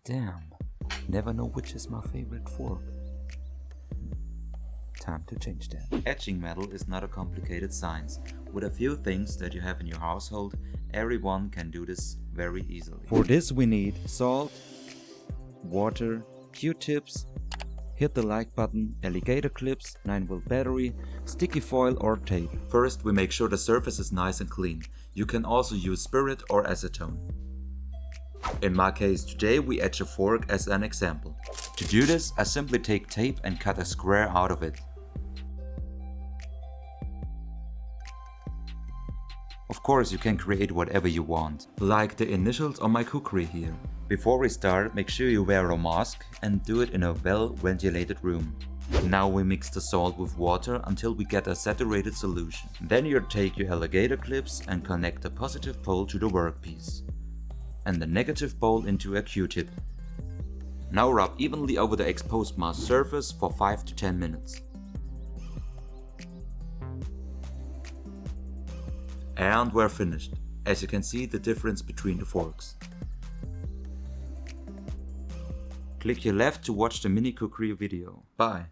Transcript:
Damn, never know which is my favorite fork. Time to change that. Etching metal is not a complicated science. With a few things that you have in your household, everyone can do this very easily. For this we need salt, water, Q-tips, hit the like button, alligator clips, 9-volt battery, sticky foil or tape. First, we make sure the surface is nice and clean. You can also use spirit or acetone. In my case today we etch a fork as an example. To do this, I simply take tape and cut a square out of it. Of course, you can create whatever you want, like the initials on my cookery here. Before we start, make sure you wear a mask and do it in a well-ventilated room. Now we mix the salt with water until we get a saturated solution. Then you take your alligator clips and connect the positive pole to the workpiece and the negative pole into a Q-tip. Now rub evenly over the exposed mask surface for 5 to 10 minutes. And we're finished. As you can see the difference between the forks. Click here left to watch the mini cookery video. Bye!